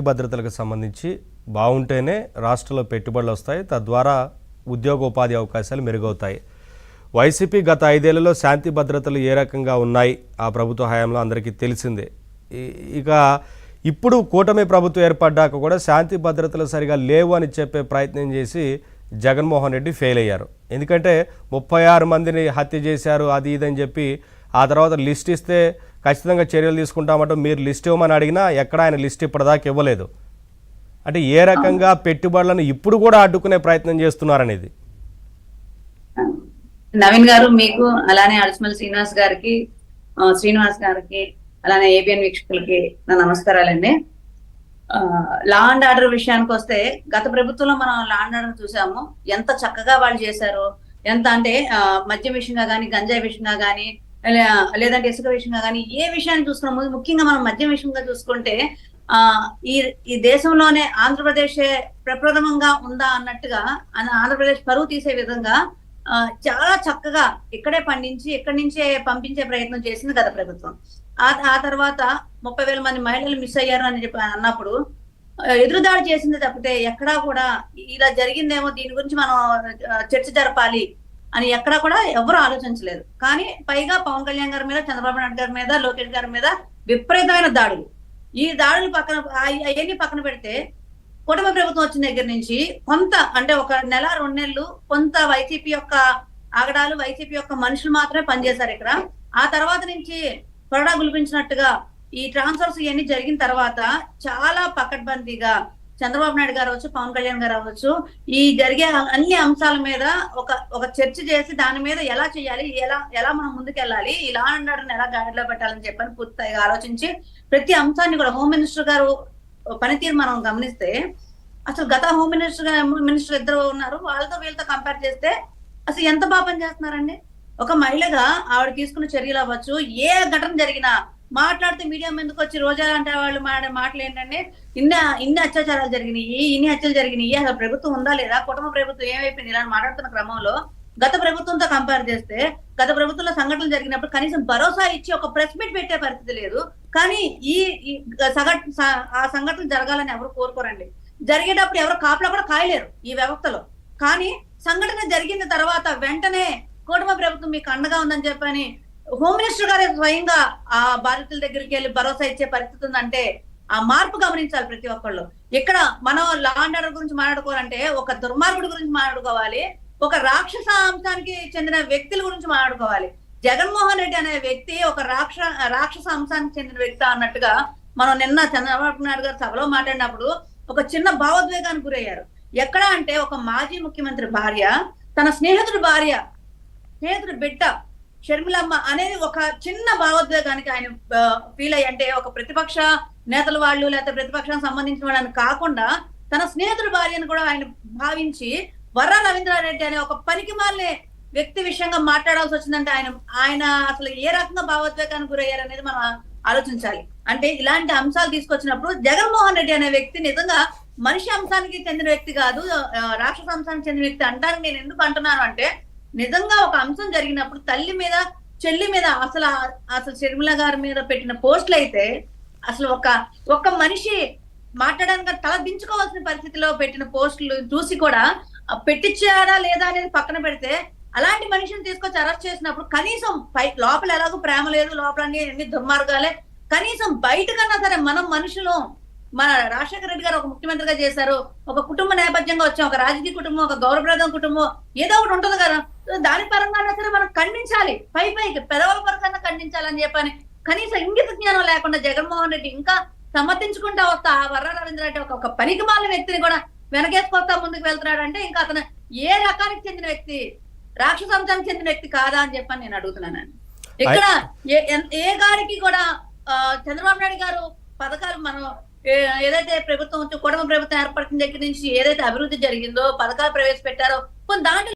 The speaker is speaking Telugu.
భద్రతలకు సంబంధించి బాగుంటేనే రాష్ట్రంలో పెట్టుబడులు వస్తాయి, తద్వారా ఉద్యోగోపాధి అవకాశాలు మెరుగవుతాయి. వైసీపీ గత 5 ఏళ్లలో శాంతి భద్రతలు ఏ రకంగా ఉన్నాయి ఆ ప్రభుత్వ హయాంలో అందరికీ తెలిసిందే. ఇక ఇప్పుడు కూటమి ప్రభుత్వం ఏర్పడ్డాక కూడా శాంతి భద్రతలు సరిగా లేవు అని చెప్పే ప్రయత్నం చేసి జగన్మోహన్ రెడ్డి ఫెయిల్ అయ్యారు. ఎందుకంటే 36 మందిని హత్య చేశారు అది ఇదని చెప్పి ఆ తర్వాత లిస్ట్ ఇస్తే ఖచ్చితంగా చర్యలు తీసుకుంటామంటూ మీరు లిస్ట్ ఇవ్వమని అడిగినా ఎక్కడ ఆయన లిస్ట్ ఇప్పటిదాకా ఇవ్వలేదు. అంటే ఏ రకంగా పెట్టుబడులను ఇప్పుడు కూడా అడ్డుకునే ప్రయత్నం చేస్తున్నారనేది. నవీన్ గారు, మీకు అలానే అడిసిమల్ శ్రీనివాస్ గారికి అలానే ఏబిఎన్ వీక్షకులకి నా నమస్కారాలండి. లా అండ్ ఆర్డర్ విషయానికి వస్తే గత ప్రభుత్వంలో మనం లా అండ్ ఆర్డర్ చూసాము, ఎంత చక్కగా వాళ్ళు చేశారు. ఎంత అంటే మద్యం విషయంగా కానీ, గంజాయి విషయంగా కానీ, లేదంటే ఇసుక విషయంగా కానీ, ఏ విషయాన్ని చూసుకున్నాము, ముఖ్యంగా మనం మద్యం విషయంగా చూసుకుంటే ఈ దేశంలోనే ఆంధ్రప్రదేశ్ ప్రప్రథమంగా ఉందా అన్నట్టుగా ఆంధ్రప్రదేశ్ పరువు తీసే విధంగా చాలా చక్కగా ఇక్కడే పండించి ఇక్కడి నుంచే పంపించే ప్రయత్నం చేసింది గత ప్రభుత్వం. ఆ తర్వాత 30,000 మంది మహిళలు మిస్ అయ్యారు అని చెప్పి అన్నప్పుడు ఎదురుదాడి చేసింది తప్పితే ఎక్కడా కూడా ఇలా జరిగిందేమో దీని గురించి మనం చర్చ జరపాలి అని ఎక్కడా కూడా ఎవరు ఆలోచించలేదు. కానీ పైగా పవన్ కళ్యాణ్ గారి మీద, చంద్రబాబు నాయుడు గారి మీద, లోకేష్ గారి మీద విపరీతమైన దాడులు. ఈ దాడులు అవన్నీ పక్కన పెడితే కూటమి ప్రభుత్వం వచ్చిన దగ్గర నుంచి కొంత అంటే 1 నెల 2 నెలలు కొంత వైసీపీ యొక్క ఆగడాలు, వైసీపీ యొక్క మనుషులు మాత్రమే పనిచేశారు ఇక్కడ. ఆ తర్వాత నుంచి కొరడా గులిపించినట్టుగా ఈ ట్రాన్స్ఫర్స్ ఇవన్నీ జరిగిన తర్వాత చాలా పకడ్బందీగా చంద్రబాబు నాయుడు గారు అవ్వచ్చు, పవన్ కళ్యాణ్ గారు అవ్వచ్చు, ఈ జరిగే అన్ని అంశాల మీద ఒక చర్చ చేసి దాని మీద ఎలా చేయాలి, ఎలా మనం ముందుకెళ్ళాలి, ఇలా అన్నాడు ఎలా గాడిలో పెట్టాలని చెప్పని పూర్తిగా ఆలోచించి ప్రతి అంశాన్ని కూడా హోమ్ మినిస్టర్ గారు పనితీరు మనం గమనిస్తే అసలు గత హోమ్ మినిస్టర్ ఇద్దరు ఉన్నారు, వాళ్ళతో వీళ్ళతో కంపేర్ చేస్తే అసలు ఎంత బాగా పనిచేస్తున్నారండి. ఒక మహిళగా ఆవిడ తీసుకున్న చర్యలు అవ్వచ్చు, ఏ ఘటన జరిగినా మాట్లాడితే మీడియా ముందుకు వచ్చి రోజా అంటే వాళ్ళు మాట్లాడే మాటలు ఏంటంటే ఇన్ని అత్యాచారాలు జరిగినాయి, ఇన్ని హత్యలు జరిగినాయి, అసలు ప్రభుత్వం ఉందా లేదా, కుటుంబ ప్రభుత్వం ఏమైపోయింది ఇలా మాట్లాడుతున్న క్రమంలో గత ప్రభుత్వంతో కంపేర్ చేస్తే గత ప్రభుత్వంలో సంఘటనలు జరిగినప్పుడు కనీసం భరోసా ఇచ్చి ఒక ప్రెస్ మీట్ పెట్టే పరిస్థితి లేదు. కానీ ఆ సంఘటనలు జరగాలని ఎవరు కోరుకోరండి. జరిగేటప్పుడు ఎవరు కాపలా కూడా కాయలేరు ఈ వ్యవస్థలో. కానీ సంఘటన జరిగిన తర్వాత వెంటనే కూటమి ప్రభుత్వం మీకు అండగా ఉందని చెప్పని హోమ్ మినిస్టర్ గారే స్వయంగా ఆ బాధితుల దగ్గరికి వెళ్ళి భరోసా ఇచ్చే పరిస్థితి ఉందంటే ఆ మార్పు గమనించాలి ప్రతి ఒక్కళ్ళు. ఇక్కడ మనం లా అండ్ ఆర్డర్ గురించి మాట్లాడుకోవాలంటే ఒక దుర్మార్గుడి గురించి మాట్లాడుకోవాలి, ఒక రాక్షస అంశానికి చెందిన వ్యక్తుల గురించి మాట్లాడుకోవాలి. జగన్మోహన్ రెడ్డి అనే వ్యక్తి ఒక రాక్షస అంశానికి చెందిన వ్యక్తి అన్నట్టుగా మనం నిన్న చంద్రబాబు నాయుడు గారు సభలో మాట్లాడినప్పుడు ఒక చిన్న భావోద్వేగానికి గురయ్యారు. ఎక్కడ అంటే ఒక మాజీ ముఖ్యమంత్రి భార్య తన స్నేహితుడి బిడ్డ షర్మిలమ్మ అనేది ఒక చిన్న భావోద్వేగానికి ఆయన ఫీల్ అయ్యి, అంటే ఒక ప్రతిపక్ష నేతల వాళ్ళు లేకపోతే ప్రతిపక్షానికి సంబంధించిన వాళ్ళని కాకుండా తన స్నేహితుడి భార్యను కూడా ఆయన భావించి వర్రా రవీంద్రారెడ్డి అనే ఒక పనికిమాలిన వ్యక్తి విషయంగా మాట్లాడాల్సి వచ్చిందంటే ఆయన అసలు ఏ రకంగా భావోద్వేగానికి గురయ్యారు అనేది మనం ఆలోచించాలి. అంటే ఇలాంటి అంశాలు తీసుకొచ్చినప్పుడు జగన్మోహన్ రెడ్డి అనే వ్యక్తి నిజంగా మనిషి అంశానికి చెందిన వ్యక్తి కాదు, రాక్షస అంశానికి చెందిన వ్యక్తి అంటానికి నేను ఎందుకు అంటున్నాను అంటే, నిజంగా ఒక అంశం జరిగినప్పుడు తల్లి మీద, చెల్లి మీద, అసలు షర్మిల గారి మీద పెట్టిన పోస్టులు అయితే అసలు ఒక మనిషి మాట్లాడడానికి తల దించుకోవాల్సిన పరిస్థితిలో పెట్టిన పోస్టులు చూసి కూడా పెట్టించారా లేదా అనేది పక్కన పెడితే అలాంటి మనిషిని తీసుకొచ్చి అరెస్ట్ చేసినప్పుడు కనీసం లోపల ఎలాగో ప్రేమ లేదు, లోపల ఎన్ని దుర్మార్గాలే, కనీసం బయట కన్నా సరే మనం మనుషులు. మన రాజశేఖర రెడ్డి గారు ఒక ముఖ్యమంత్రిగా చేశారు, ఒక కుటుంబ నేపథ్యంగా వచ్చాం, ఒక రాజకీయ కుటుంబం, ఒక గౌరవప్రదం కుటుంబం ఏదో ఒకటి ఉంటుంది కదా, దాని పరంగా సరే మనం ఖండించాలి, పైకి పెదవుల పరంగా ఖండించాలని చెప్పని కనీసం ఇంగిత జ్ఞానం లేకుండా జగన్మోహన్ రెడ్డి ఇంకా సమర్థించుకుంటా వస్తా వర్రా రవీంద్రారెడ్డి ఒక పనికిమాలిన వ్యక్తిని కూడా వెనకేసుకొస్తా ముందుకు వెళ్తున్నాడంటే ఇంకా అతను ఏ రకానికి చెందిన వ్యక్తి, రాక్షసాంశానికి చెందిన వ్యక్తి కాదా అని చెప్పని నేను అడుగుతున్నాను. ఇక్కడ ఏ గారికి కూడా చంద్రబాబు నాయుడు గారు పథకాలు మనం ఏదైతే ప్రభుత్వం కూటమి ప్రభుత్వం ఏర్పడిన దగ్గర నుంచి ఏదైతే అభివృద్ధి జరిగిందో, పథకాలు ప్రవేశపెట్టారో దాంట్లో